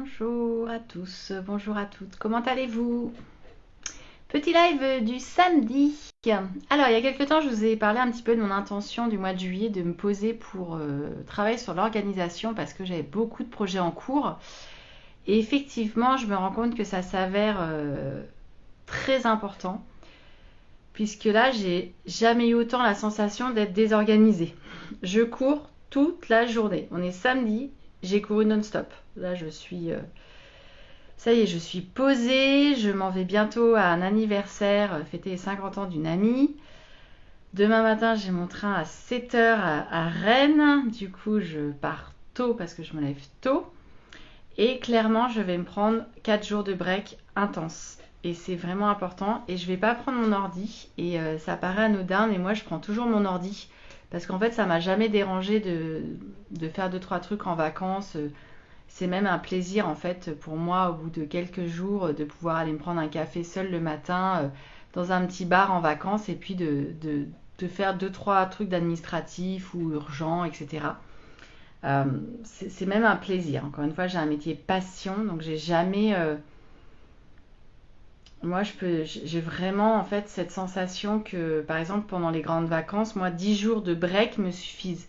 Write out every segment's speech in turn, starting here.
Bonjour à tous, bonjour à toutes, comment allez-vous? Petit live du samedi. Alors, il y a quelques temps, je vous ai parlé un petit peu de mon intention du mois de juillet de me poser pour travailler sur l'organisation parce que j'avais beaucoup de projets en cours. Et effectivement, je me rends compte que ça s'avère très important puisque là, j'ai jamais eu autant la sensation d'être désorganisée. Je cours toute la journée. On est samedi, j'ai couru non-stop. Là, ça y est, je suis posée, je m'en vais bientôt à un anniversaire, fêter les 50 ans d'une amie. Demain matin, j'ai mon train à 7h à Rennes. Du coup, je pars tôt parce que je me lève tôt. Et clairement, je vais me prendre 4 jours de break intense. Et c'est vraiment important. Et je vais pas prendre mon ordi. Et ça paraît anodin, mais moi, je prends toujours mon ordi. Parce qu'en fait, ça m'a jamais dérangé de faire 2-3 trucs en vacances. C'est même un plaisir en fait pour moi au bout de quelques jours de pouvoir aller me prendre un café seul le matin dans un petit bar en vacances et puis de faire 2-3 trucs d'administratif ou urgents, etc. C'est même un plaisir. Encore une fois, j'ai un métier passion, donc j'ai jamais... moi, j'ai vraiment en fait cette sensation que, par exemple, pendant les grandes vacances, moi, 10 jours de break me suffisent.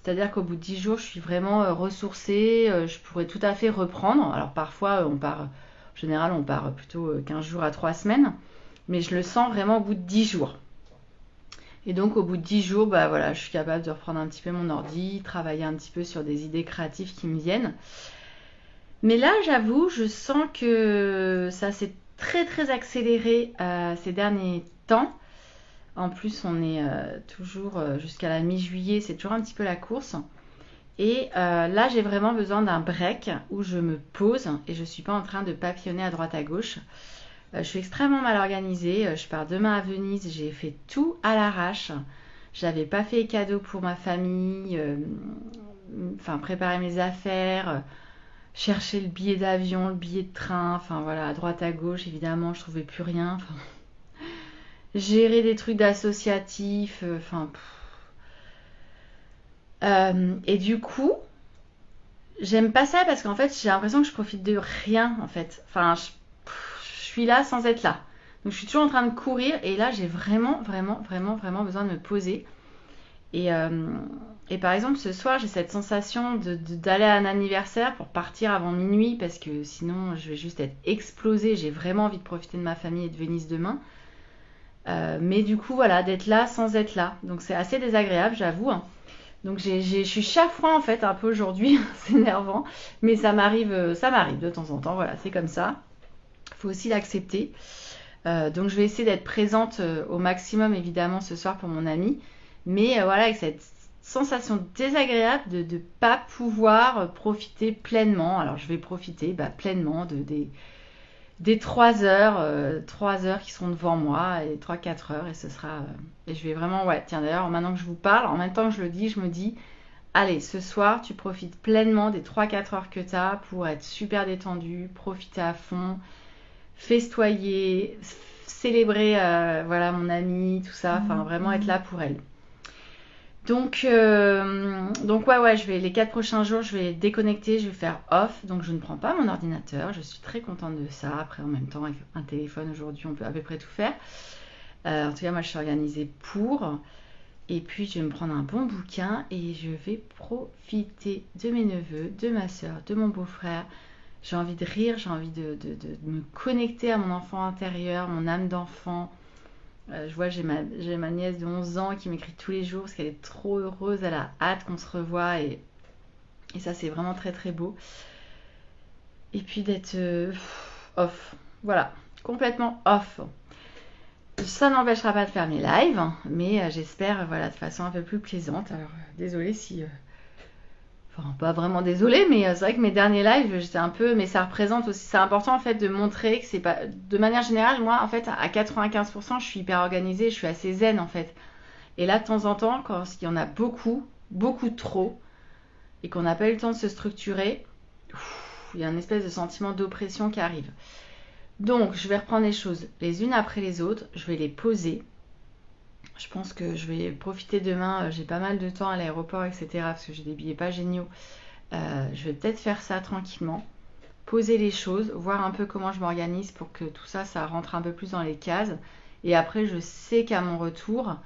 C'est-à-dire qu'au bout de 10 jours, je suis vraiment ressourcée, je pourrais tout à fait reprendre. Alors parfois, on part, en général, on part plutôt 15 jours à 3 semaines, mais je le sens vraiment au bout de 10 jours. Et donc au bout de 10 jours, bah voilà, je suis capable de reprendre un petit peu mon ordi, travailler un petit peu sur des idées créatives qui me viennent. Mais là, j'avoue, je sens que ça s'est très très accéléré ces derniers temps. En plus, on est toujours jusqu'à la mi-juillet, c'est toujours un petit peu la course. Et là, j'ai vraiment besoin d'un break où je me pose et je ne suis pas en train de papillonner à droite à gauche. Je suis extrêmement mal organisée. Je pars demain à Venise. J'ai fait tout à l'arrache. J'avais pas fait cadeau pour ma famille. Enfin, préparer mes affaires. Chercher le billet d'avion, le billet de train. Enfin, voilà, à droite à gauche, évidemment, je trouvais plus rien. Enfin, gérer des trucs d'associatifs. Enfin, et du coup, j'aime pas ça parce qu'en fait, j'ai l'impression que je profite de rien, en fait. Enfin, je suis là sans être là. Donc, je suis toujours en train de courir et là, j'ai vraiment, vraiment, vraiment, vraiment besoin de me poser. Et, euh, et par exemple, ce soir, j'ai cette sensation d'aller à un anniversaire pour partir avant minuit parce que sinon, je vais juste être explosée. J'ai vraiment envie de profiter de ma famille et de Venise demain. Mais du coup, voilà, d'être là sans être là. Donc, c'est assez désagréable, j'avoue, hein. Donc je suis chafouin en fait un peu aujourd'hui, c'est énervant, mais ça m'arrive de temps en temps, voilà, c'est comme ça. Il faut aussi l'accepter. Donc je vais essayer d'être présente au maximum évidemment ce soir pour mon ami, mais voilà, avec cette sensation désagréable de ne pas pouvoir profiter pleinement. Alors je vais profiter pleinement des 3 heures qui sont devant moi, et 3-4 heures, et ce sera. Et je vais vraiment, ouais, tiens d'ailleurs, maintenant que je vous parle, en même temps que je le dis, je me dis, allez, ce soir, tu profites pleinement des 3-4 heures que tu as pour être super détendu, profiter à fond, festoyer, célébrer, voilà, mon amie, tout ça, enfin, vraiment être là pour elle. Donc ouais, les 4 prochains jours, je vais déconnecter, je vais faire off, donc je ne prends pas mon ordinateur, je suis très contente de ça. Après, en même temps, avec un téléphone aujourd'hui, on peut à peu près tout faire. En tout cas, moi, je suis organisée pour. Et puis, je vais me prendre un bon bouquin et je vais profiter de mes neveux, de ma soeur, de mon beau-frère. J'ai envie de rire, j'ai envie de me connecter à mon enfant intérieur, mon âme d'enfant. Je vois, j'ai ma nièce de 11 ans qui m'écrit tous les jours parce qu'elle est trop heureuse, elle a hâte qu'on se revoie et ça c'est vraiment très très beau. Et puis d'être off, voilà, complètement off. Ça n'empêchera pas de faire mes lives, mais j'espère voilà, de façon un peu plus plaisante. Alors désolée si... Enfin, pas vraiment désolée, mais c'est vrai que mes derniers lives, j'étais un peu... Mais ça représente aussi... C'est important en fait de montrer que c'est pas... De manière générale, moi en fait à 95%, je suis hyper organisée, je suis assez zen en fait. Et là, de temps en temps, quand il y en a beaucoup, beaucoup trop, et qu'on n'a pas eu le temps de se structurer, il y a une espèce de sentiment d'oppression qui arrive. Donc, je vais reprendre les choses les unes après les autres, je vais les poser. Je pense que je vais profiter demain, j'ai pas mal de temps à l'aéroport, etc., parce que j'ai des billets pas géniaux. Je vais peut-être faire ça tranquillement, poser les choses, voir un peu comment je m'organise pour que tout ça, ça rentre un peu plus dans les cases. Et après, je sais qu'à mon retour,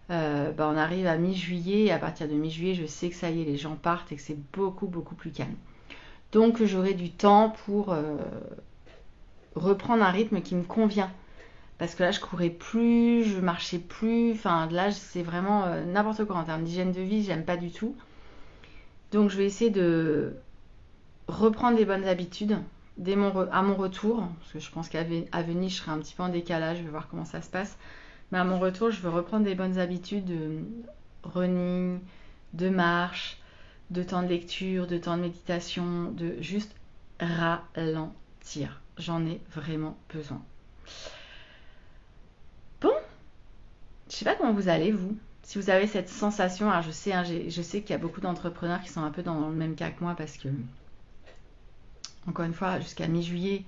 on arrive à mi-juillet. Et à partir de mi-juillet, je sais que ça y est, les gens partent et que c'est beaucoup, beaucoup plus calme. Donc, j'aurai du temps pour reprendre un rythme qui me convient. Parce que là, je courais plus, je marchais plus. Enfin, là, c'est vraiment n'importe quoi en termes d'hygiène de vie, j'aime pas du tout. Donc, je vais essayer de reprendre les bonnes habitudes à mon retour. Parce que je pense qu'à Venise, je serai un petit peu en décalage, je vais voir comment ça se passe. Mais à mon retour, je veux reprendre des bonnes habitudes de running, de marche, de temps de lecture, de temps de méditation, de juste ralentir. J'en ai vraiment besoin. Bon, je sais pas comment vous allez, vous. Si vous avez cette sensation, alors je sais, hein, je sais qu'il y a beaucoup d'entrepreneurs qui sont un peu dans le même cas que moi parce que, encore une fois, jusqu'à mi-juillet,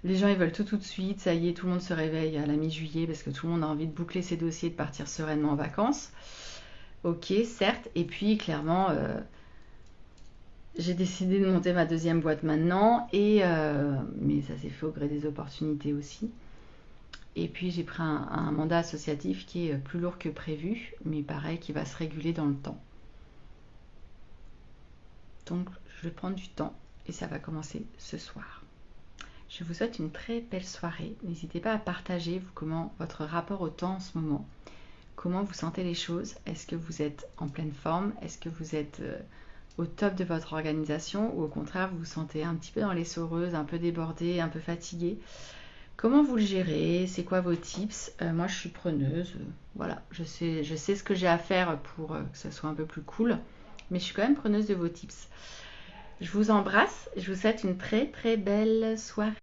les gens ils veulent tout de suite, ça y est, tout le monde se réveille à la mi-juillet parce que tout le monde a envie de boucler ses dossiers et de partir sereinement en vacances. Ok, certes, et puis clairement, j'ai décidé de monter ma deuxième boîte maintenant, mais ça s'est fait au gré des opportunités aussi. Et puis j'ai pris un mandat associatif qui est plus lourd que prévu, mais pareil, qui va se réguler dans le temps. Donc je vais prendre du temps et ça va commencer ce soir. Je vous souhaite une très belle soirée. N'hésitez pas à partager comment votre rapport au temps en ce moment. Comment vous sentez les choses? Est-ce que vous êtes en pleine forme? Est-ce que vous êtes au top de votre organisation? Ou au contraire, vous vous sentez un petit peu dans les soreuses, un peu débordé, un peu fatigué? Comment vous le gérez? C'est quoi vos tips? Moi, je suis preneuse. Voilà, je sais ce que j'ai à faire pour que ça soit un peu plus cool. Mais je suis quand même preneuse de vos tips. Je vous embrasse. Je vous souhaite une très très belle soirée.